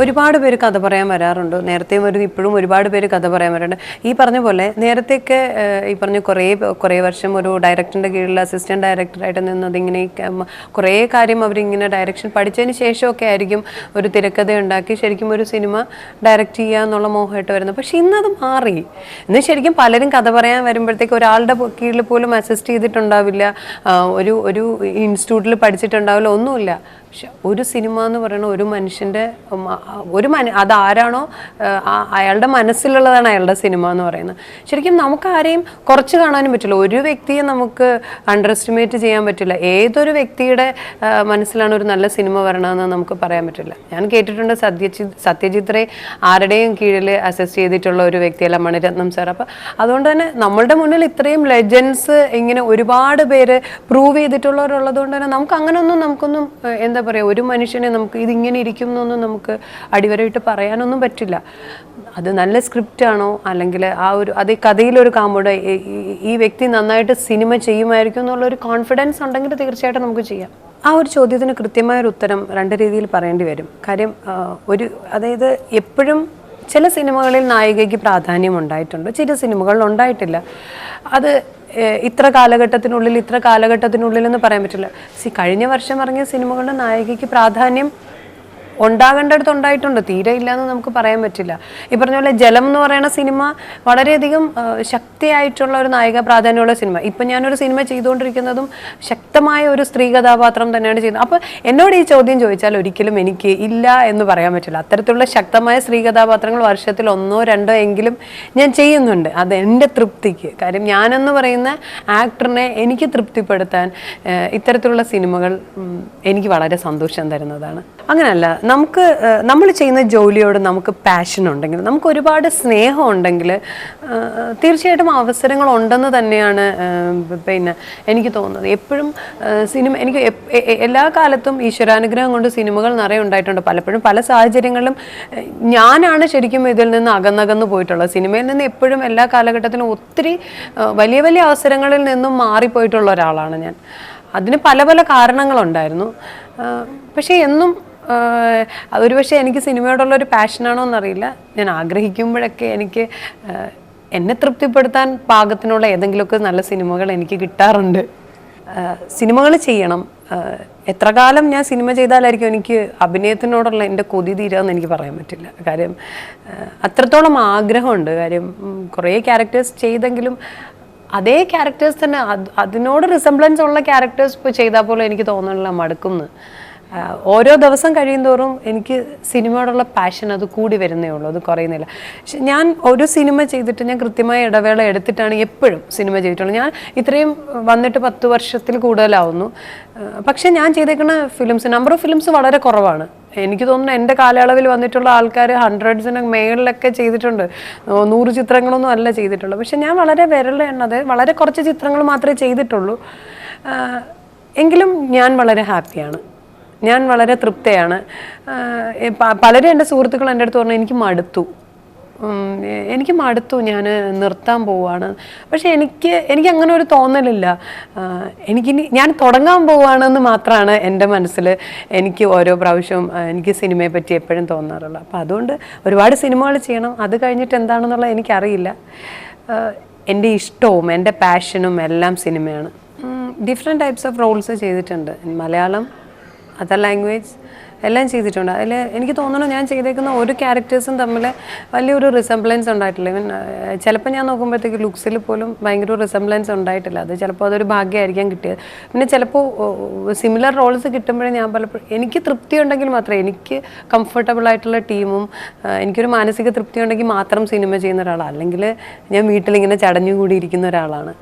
ഒരുപാട് പേര് കഥ പറയാൻ വരാറുണ്ട്. നേരത്തെയും വരും, ഇപ്പോഴും ഒരുപാട് പേര് കഥ പറയാൻ വരാറുണ്ട്. ഈ പറഞ്ഞ പോലെ നേരത്തെയൊക്കെ ഈ പറഞ്ഞ കുറേ വർഷം ഒരു ഡയറക്ടറിൻ്റെ കീഴിൽ അസിസ്റ്റൻറ്റ് ഡയറക്ടറായിട്ട് നിന്നത് ഇങ്ങനെ കുറേ കാര്യം അവരിങ്ങനെ ഡയറക്ഷൻ പഠിച്ചതിന് ശേഷമൊക്കെ ആയിരിക്കും ഒരു തിരക്കഥ ഉണ്ടാക്കി ശരിക്കും ഒരു സിനിമ ഡയറക്റ്റ് ചെയ്യുക എന്നുള്ള മോഹമായിട്ട് വരുന്നത്. പക്ഷെ ഇന്നത് മാറി. ഇന്ന് ശരിക്കും പലരും കഥ പറയാൻ വരുമ്പോഴത്തേക്ക് ഒരാളുടെ കീഴിൽ പോലും അസിസ്റ്റ് ചെയ്തിട്ടുണ്ടാവില്ല, ഒരു ഇൻസ്റ്റിറ്റ്യൂട്ടിൽ പഠിച്ചിട്ടുണ്ടാവില്ല, ഒന്നുമില്ല. പക്ഷെ ഒരു സിനിമ എന്ന് പറയുന്ന ഒരു മനുഷ്യൻ്റെ അതാരാണോ അയാളുടെ മനസ്സിലുള്ളതാണ് അയാളുടെ സിനിമ എന്ന് പറയുന്നത്. ശരിക്കും നമുക്ക് ആരെയും കുറച്ച് കാണാനും പറ്റില്ല, ഒരു വ്യക്തിയെ നമുക്ക് അണ്ടർ എസ്റ്റിമേറ്റ് ചെയ്യാൻ പറ്റില്ല. ഏതൊരു വ്യക്തിയുടെ മനസ്സിലാണ് ഒരു നല്ല സിനിമ വരണമെന്ന് നമുക്ക് പറയാൻ പറ്റില്ല. ഞാൻ കേട്ടിട്ടുണ്ട് സത്യജിത് റേ ആരുടെയും കീഴിൽ അസിസ്റ്റ് ചെയ്തിട്ടുള്ള ഒരു വ്യക്തിയല്ല മണിരത്നം സാർ. അപ്പം അതുകൊണ്ട് തന്നെ നമ്മളുടെ മുന്നിൽ ഇത്രയും ലെജൻസ് ഇങ്ങനെ ഒരുപാട് പേര് പ്രൂവ് ചെയ്തിട്ടുള്ളവരുള്ളത് കൊണ്ട് തന്നെ നമുക്കൊന്നും എന്താ പറയുക, ഒരു മനുഷ്യനെ നമുക്ക് ഇതിങ്ങനെ ഇരിക്കും എന്നൊന്നും നമുക്ക് അടിവരയിട്ട് പറയാനൊന്നും പറ്റില്ല. അത് നല്ല സ്ക്രിപ്റ്റ് ആണോ അല്ലെങ്കിൽ അതേ കഥയിലൊരു കാമ്പോട് ഈ വ്യക്തി നന്നായിട്ട് സിനിമ ചെയ്യുമായിരിക്കും എന്നുള്ളൊരു കോൺഫിഡൻസ് ഉണ്ടെങ്കിൽ തീർച്ചയായിട്ടും നമുക്ക് ചെയ്യാം. ആ ഒരു ചോദ്യത്തിന് കൃത്യമായൊരു ഉത്തരം രണ്ട് രീതിയിൽ പറയേണ്ടി വരും. കാര്യം അതായത് എപ്പോഴും ചില സിനിമകളിൽ നായികയ്ക്ക് പ്രാധാന്യം ഉണ്ടായിട്ടുണ്ട്, ചില സിനിമകളിൽ ഉണ്ടായിട്ടില്ല. അത് ഇത്ര കാലഘട്ടത്തിനുള്ളിൽ എന്ന് പറയാൻ പറ്റില്ല. കഴിഞ്ഞ വർഷം ഇറങ്ങിയ സിനിമകളുടെ നായികയ്ക്ക് പ്രാധാന്യം ഉണ്ടാകേണ്ടടുത്ത് ഉണ്ടായിട്ടുണ്ട്, തീരെ ഇല്ലയെന്ന് നമുക്ക് പറയാൻ പറ്റില്ല. ഈ പറഞ്ഞ പോലെ ജലം എന്ന് പറയുന്ന സിനിമ വളരെയധികം ശക്തിയായിട്ടുള്ള ഒരു നായിക പ്രാധാന്യമുള്ള സിനിമ. ഇപ്പം ഞാനൊരു സിനിമ ചെയ്തുകൊണ്ടിരിക്കുന്നതും ശക്തമായ ഒരു സ്ത്രീ കഥാപാത്രം തന്നെയാണ് ചെയ്യുന്നത്. അപ്പോൾ എന്നോട് ഈ ചോദ്യം ചോദിച്ചാൽ ഒരിക്കലും എനിക്ക് ഇല്ല എന്ന് പറയാൻ പറ്റില്ല. അത്തരത്തിലുള്ള ശക്തമായ സ്ത്രീ കഥാപാത്രങ്ങൾ വർഷത്തിൽ 1-2 എങ്കിലും ഞാൻ ചെയ്യുന്നുണ്ട്. അത് എൻ്റെ തൃപ്തിക്ക്. കാര്യം ഞാനെന്ന് പറയുന്ന ആക്ടറിനെ എനിക്ക് തൃപ്തിപ്പെടുത്താൻ ഇത്തരത്തിലുള്ള സിനിമകൾ എനിക്ക് വളരെ സന്തോഷം തരുന്നതാണ്. അങ്ങനെയല്ല, നമ്മൾ ചെയ്യുന്ന ജോലിയോട് നമുക്ക് പാഷൻ ഉണ്ടെങ്കിൽ, നമുക്ക് ഒരുപാട് സ്നേഹം ഉണ്ടെങ്കിൽ തീർച്ചയായിട്ടും അവസരങ്ങൾ ഉണ്ടെന്ന് തന്നെയാണ് എനിക്ക് തോന്നുന്നത്. എപ്പോഴും എനിക്ക് എല്ലാ കാലത്തും ഈശ്വരാനുഗ്രഹം കൊണ്ട് സിനിമകൾ നിറയെ ഉണ്ടായിട്ടുണ്ട്. പലപ്പോഴും പല സാഹചര്യങ്ങളിലും ഞാനാണ് ശരിക്കും ഇതിൽ നിന്ന് അകന്നകന്നു പോയിട്ടുള്ളത്. സിനിമയിൽ നിന്ന് എപ്പോഴും എല്ലാ കാലഘട്ടത്തിലും ഒത്തിരി വലിയ വലിയ അവസരങ്ങളിൽ നിന്നും മാറിപ്പോയിട്ടുള്ള ഒരാളാണ് ഞാൻ. അതിന് പല പല കാരണങ്ങളുണ്ടായിരുന്നു. പക്ഷേ എന്നും അതൊരു പക്ഷേ എനിക്ക് സിനിമയോടുള്ളൊരു പാഷനാണോ എന്നറിയില്ല, ഞാൻ ആഗ്രഹിക്കുമ്പോഴൊക്കെ എനിക്ക് എന്നെ തൃപ്തിപ്പെടുത്താൻ പാകത്തിനുള്ള ഏതെങ്കിലുമൊക്കെ നല്ല സിനിമകൾ എനിക്ക് കിട്ടാറുണ്ട്. സിനിമകൾ ചെയ്യണം. എത്ര കാലം ഞാൻ സിനിമ ചെയ്താലായിരിക്കും എനിക്ക് അഭിനയത്തിനോടുള്ള എൻ്റെ കൊതി തീരാമെന്ന് എനിക്ക് പറയാൻ പറ്റില്ല. കാര്യം അത്രത്തോളം ആഗ്രഹമുണ്ട്. കാര്യം കുറേ ക്യാരക്ടേഴ്സ് ചെയ്തെങ്കിലും അതേ ക്യാരക്ടേഴ്സ് തന്നെ അതിനോട് റിസംബ്ലൻസ് ഉള്ള ക്യാരക്ടേഴ്സ് ഇപ്പോൾ ചെയ്താൽ പോലും എനിക്ക് തോന്നുന്നില്ല മടുക്കുന്നു. ഓരോ ദിവസം കഴിയുന്തോറും എനിക്ക് സിനിമയോടുള്ള പാഷൻ അത് കൂടി വരുന്നേ ഉള്ളൂ, അത് കുറയുന്നില്ല. പക്ഷെ ഞാൻ ഒരു സിനിമ ചെയ്തിട്ട് ഞാൻ കൃത്യമായ ഇടവേള എടുത്തിട്ടാണ് എപ്പോഴും സിനിമ ചെയ്തിട്ടുള്ളത്. ഞാൻ ഇത്രയും വന്നിട്ട് 10 വർഷത്തിൽ കൂടുതലാവുന്നു. പക്ഷെ ഞാൻ ചെയ്തേക്കുന്ന നമ്പർ ഓഫ് ഫിലിംസ് വളരെ കുറവാണ്. എനിക്ക് തോന്നുന്നു എൻ്റെ കാലയളവിൽ വന്നിട്ടുള്ള ആൾക്കാർ 100ന് മേളിലൊക്കെ ചെയ്തിട്ടുണ്ട്. 100 ചിത്രങ്ങളൊന്നും അല്ല ചെയ്തിട്ടുള്ളൂ. പക്ഷെ ഞാൻ വളരെ വിരലെണ്ണത് വളരെ കുറച്ച് ചിത്രങ്ങൾ മാത്രമേ ചെയ്തിട്ടുള്ളൂ. എങ്കിലും ഞാൻ വളരെ ഹാപ്പിയാണ്, ഞാൻ വളരെ തൃപ്തയാണ്. പലരും എൻ്റെ സുഹൃത്തുക്കൾ എൻ്റെ അടുത്ത് പറഞ്ഞു എനിക്ക് മടുത്തു, ഞാൻ നിർത്താൻ പോവുകയാണ്. പക്ഷെ എനിക്ക് അങ്ങനെ ഒരു തോന്നലില്ല. ഞാൻ തുടങ്ങാൻ പോവുകയാണെന്ന് മാത്രമാണ് എൻ്റെ മനസ്സിൽ എനിക്ക് ഓരോ പ്രാവശ്യവും എനിക്ക് സിനിമയെ പറ്റി എപ്പോഴും തോന്നാറുള്ളത്. അപ്പോൾ അതുകൊണ്ട് ഒരുപാട് സിനിമകൾ ചെയ്യണം. അത് കഴിഞ്ഞിട്ട് എന്താണെന്നുള്ളത് എനിക്കറിയില്ല. എൻ്റെ ഇഷ്ടവും എൻ്റെ പാഷനും എല്ലാം സിനിമയാണ്. ഡിഫറെൻറ്റ് ടൈപ്സ് ഓഫ് റോൾസ് ചെയ്തിട്ടുണ്ട്. മലയാളം, അതർ ലാംഗ്വേജ് എല്ലാം ചെയ്തിട്ടുണ്ട്. അതിൽ എനിക്ക് തോന്നുന്നു ഞാൻ ചെയ്തേക്കുന്ന ഒരു ക്യാരക്ടേഴ്സും തമ്മിൽ വലിയൊരു റിസംബ്ലൻസ് ഉണ്ടായിട്ടില്ല. ഇവൻ ചിലപ്പോൾ ഞാൻ നോക്കുമ്പോഴത്തേക്ക് ലുക്സിൽ പോലും ഭയങ്കര റിസംബ്ലൻസ് ഉണ്ടായിട്ടില്ല. അത് ചിലപ്പോൾ അതൊരു ഭാഗ്യമായിരിക്കാം കിട്ടിയത്. പിന്നെ ചിലപ്പോൾ സിമിലർ റോൾസ് കിട്ടുമ്പോഴേ ഞാൻ പലപ്പോഴും എനിക്ക് തൃപ്തി ഉണ്ടെങ്കിൽ മാത്രമേ, എനിക്ക് കംഫർട്ടബിൾ ആയിട്ടുള്ള ടീമും എനിക്കൊരു മാനസിക തൃപ്തി ഉണ്ടെങ്കിൽ മാത്രം സിനിമ ചെയ്യുന്ന ഒരാളാണ്. അല്ലെങ്കിൽ ഞാൻ വീട്ടിലിങ്ങനെ ചടഞ്ഞുകൂടിയിരിക്കുന്ന ഒരാളാണ്.